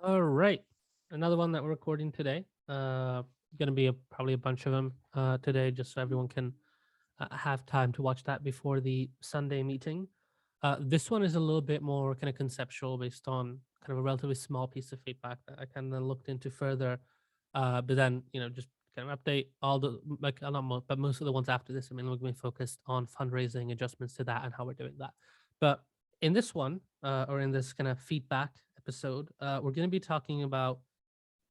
All right. Another one that we're recording today. Going to be probably a bunch of them today, just so everyone can have time to watch that before the Sunday meeting. This one is a little bit more kind of conceptual based on kind of a relatively small piece of feedback that I kind of looked into further. But then, just kind of update all the, like, not most, but most of the ones after this. I mean, we're going to be focused on fundraising adjustments to that and how we're doing that. But in this one, or in this kind of feedback episode, we're going to be talking about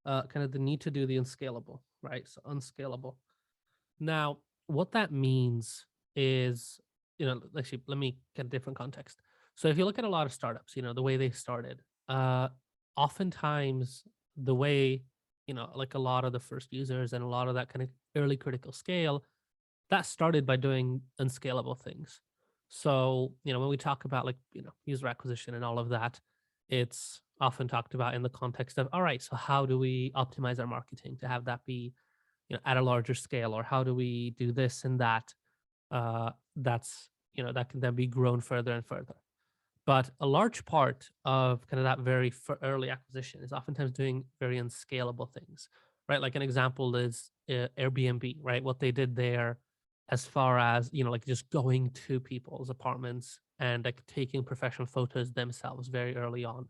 kind of the need to do the unscalable, right? So, unscalable. Now, what that means is, actually, let me get a different context. So, if you look at a lot of startups, the way they started, uh, oftentimes the way, like a lot of the first users and a lot of that kind of early critical scale, that started by doing unscalable things. So, when we talk about like, user acquisition and all of that, it's often talked about in the context of, all right, so how do we optimize our marketing to have that be, at a larger scale, or how do we do this and that? That's, that can then be grown further and further. But a large part of kind of that very early acquisition is oftentimes doing very unscalable things, right? Like an example is Airbnb, right? What they did there, as far as, like just going to people's apartments and like taking professional photos themselves very early on.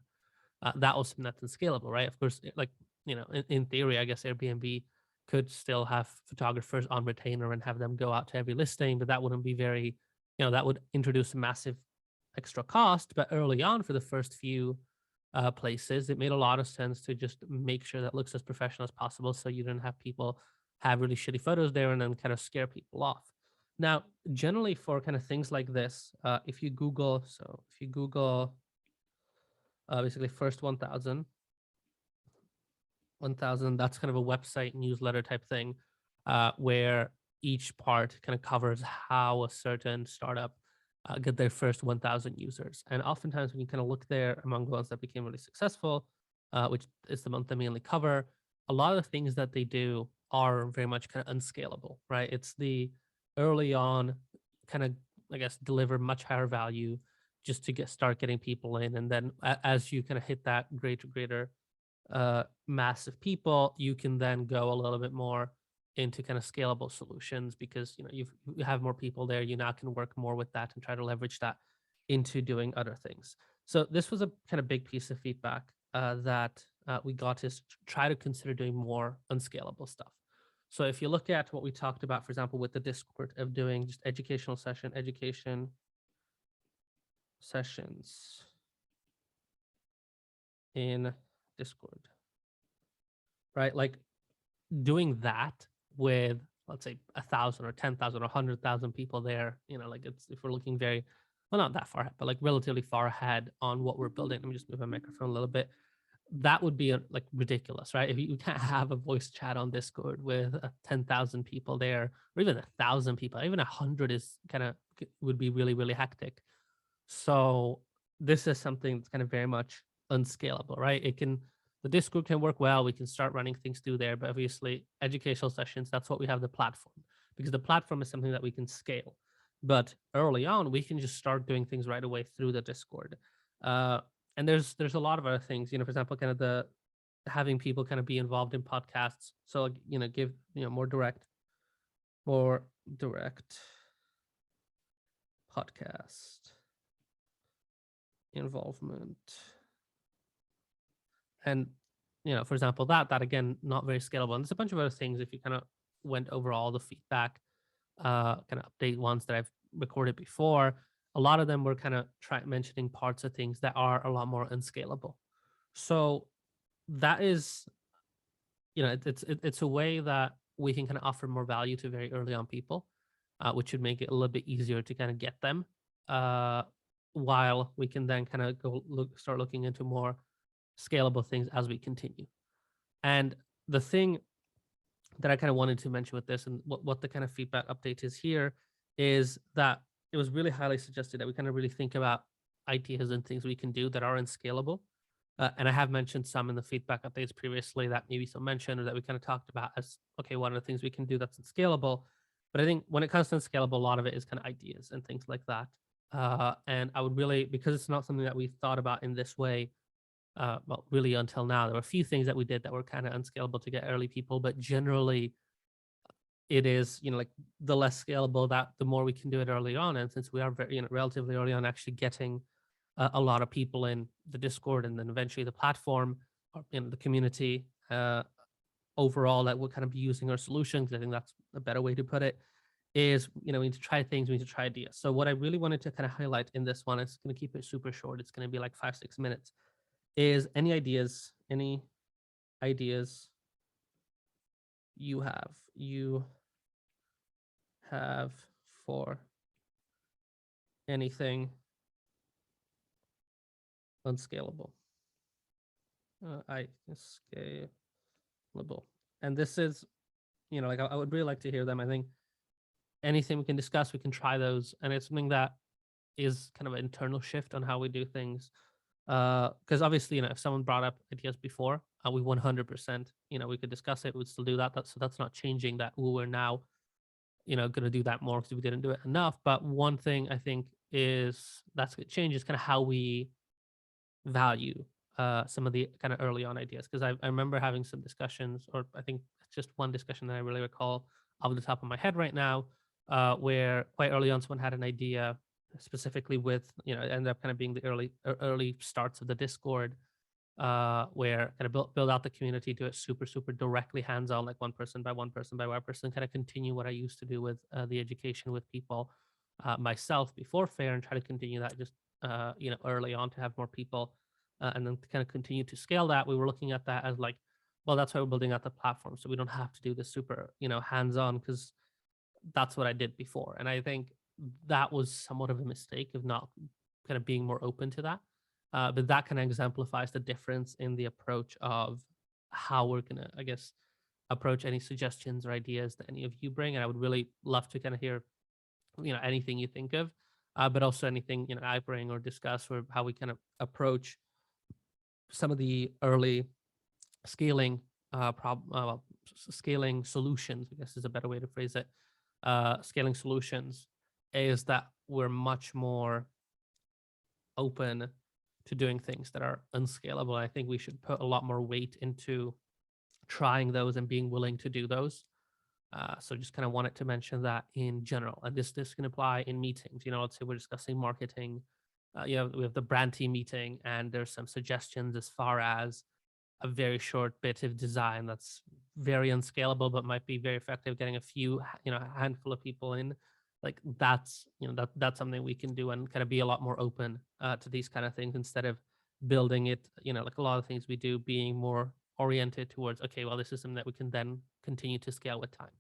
That was something that's unscalable, right? Of course, like, in theory, I guess Airbnb could still have photographers on retainer and have them go out to every listing, but that wouldn't be very, that would introduce a massive extra cost. But early on, for the first few places, it made a lot of sense to just make sure that looks as professional as possible, so you didn't have people have really shitty photos there and then kind of scare people off. Now, generally for kind of things like this, if you Google basically first 1,000, that's kind of a website newsletter type thing, where each part kind of covers how a certain startup get their first 1,000 users. And oftentimes, when you kind of look there among the ones that became really successful, which is the month they mainly cover, a lot of the things that they do are very much kind of unscalable, right? It's the early on kind of, I guess, deliver much higher value just to start getting people in. And then as you kind of hit that greater mass of people, you can then go a little bit more into kind of scalable solutions, because you have more people there. You now can work more with that and try to leverage that into doing other things. So this was a kind of big piece of feedback that we got, is try to consider doing more unscalable stuff. So if you look at what we talked about, for example, with the Discord, of doing just education sessions in Discord, right? Like doing that with, let's say, 1,000 or 10,000 or 100,000 people there, like, it's, if we're looking very, well, not that far ahead, but like relatively far ahead on what we're building. Let me just move my microphone a little bit. That would be like ridiculous, right? If you can't have a voice chat on Discord with 10,000 people there, or even 1,000 people, even 100 is kind of, would be really, really hectic. So this is something that's kind of very much unscalable, right? The Discord can work well. We can start running things through there, but obviously educational sessions, that's what we have the platform, because the platform is something that we can scale. But early on, we can just start doing things right away through the Discord. Uh, and there's a lot of other things, for example, kind of the having people kind of be involved in podcasts. So like, give, more direct podcast involvement. And for example, that again, not very scalable. And there's a bunch of other things. If you kind of went over all the feedback kind of update ones that I've recorded before, a lot of them were kind of mentioning parts of things that are a lot more unscalable. So that is, it's a way that we can kind of offer more value to very early on people, which would make it a little bit easier to kind of get them, uh, while we can then kind of start looking into more scalable things as we continue. And the thing that I kind of wanted to mention with this, and what the kind of feedback update is here, is that it was really highly suggested that we kind of really think about ideas and things we can do that are unscalable. And I have mentioned some in the feedback updates previously that maybe some mentioned, or that we kind of talked about as, okay, one of the things we can do that's unscalable. But I think when it comes to unscalable, a lot of it is kind of ideas and things like that. And I would really, because it's not something that we thought about in this way, well, really until now. There were a few things that we did that were kind of unscalable to get early people, but generally it is, like the less scalable that the more we can do it early on. And since we are very, relatively early on actually getting a lot of people in the Discord and then eventually the platform or the community overall that will kind of be using our solutions, I think that's a better way to put it, is, we need to try things, we need to try ideas. So what I really wanted to kind of highlight in this one is going to keep it super short. It's going to be like 5-6 minutes. Is any ideas you have for anything unscalable? Scalable. And this is, like I would really like to hear them. I think anything we can discuss, we can try those. And it's something that is kind of an internal shift on how we do things. Because obviously, if someone brought up ideas before, we 100%, we could discuss it, we'd still do that. So that's not changing that we're now, going to do that more because we didn't do it enough. But one thing I think is that's going to change is kind of how we value some of the kind of early on ideas. Because I remember having some discussions, or I think just one discussion that I really recall off the top of my head right now, where quite early on someone had an idea specifically with, it ended up kind of being the early starts of the Discord, where kind of build out the community, do it super, super directly hands on, like one person by one person by one person, kind of continue what I used to do with the education with people myself before Fair, and try to continue that just, early on to have more people, and then to kind of continue to scale that. We were looking at that as like, well, that's why we're building out the platform. So we don't have to do this super, hands on, because that's what I did before. And I think that was somewhat of a mistake of not kind of being more open to that. But that kind of exemplifies the difference in the approach of how we're going to, I guess, approach any suggestions or ideas that any of you bring. And I would really love to kind of hear, anything you think of, but also anything, I bring or discuss, or how we kind of approach some of the early scaling scaling solutions, I guess is a better way to phrase it. Scaling solutions is that we're much more open to doing things that are unscalable. I think we should put a lot more weight into trying those and being willing to do those. So just kind of wanted to mention that in general. And this can apply in meetings. Let's say we're discussing marketing. We have the brand team meeting, and there's some suggestions as far as a very short bit of design that's very unscalable, but might be very effective getting a few, a handful of people in. Like that's, that's something we can do, and kind of be a lot more open to these kind of things, instead of building it, like a lot of things we do, being more oriented towards, okay, well, this is something that we can then continue to scale with time.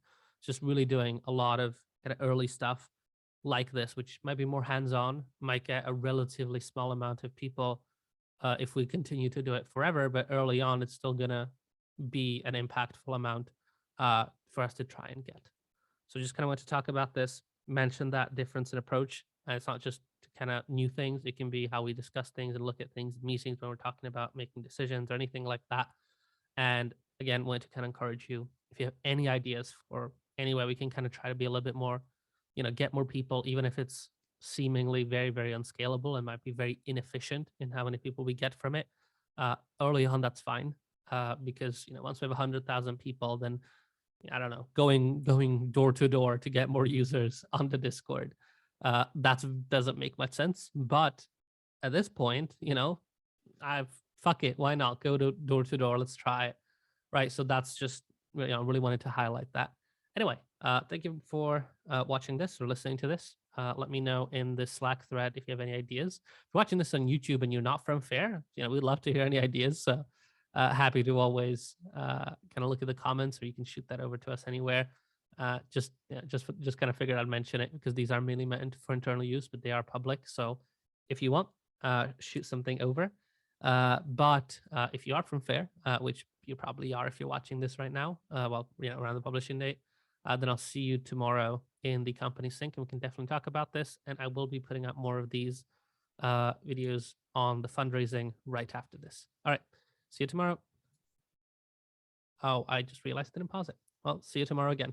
Just really doing a lot of kind of early stuff like this, which might be more hands-on, might get a relatively small amount of people if we continue to do it forever, but early on, it's still gonna be an impactful amount for us to try and get. So just kind of want to talk about this, mention that difference in approach. And it's not just kind of new things. It can be how we discuss things and look at things in meetings when we're talking about making decisions or anything like that. And again, want to kind of encourage you, if you have any ideas for any way we can kind of try to be a little bit more, get more people, even if it's seemingly very, very unscalable and might be very inefficient in how many people we get from it. Early on, that's fine, because once we have 100,000 people, then I don't know, going door to door to get more users on the Discord, that doesn't make much sense. But at this point, I've fuck it, why not go to door to door? Let's try it, right? So that's just really wanted to highlight that. Anyway, thank you for watching this or listening to this. Let me know in the Slack thread if you have any ideas. If you're watching this on YouTube and you're not from Fair, we'd love to hear any ideas. So happy to always kind of look at the comments, or you can shoot that over to us anywhere. Just kind of figured I'd mention it because these are mainly meant for internal use, but they are public. So if you want, shoot something over. But if you are from Fair, which you probably are if you're watching this right now, around the publishing date, then I'll see you tomorrow in the company sync, and we can definitely talk about this. And I will be putting up more of these videos on the fundraising right after this. All right, see you tomorrow. Oh, I just realized I didn't pause it. Well, see you tomorrow again.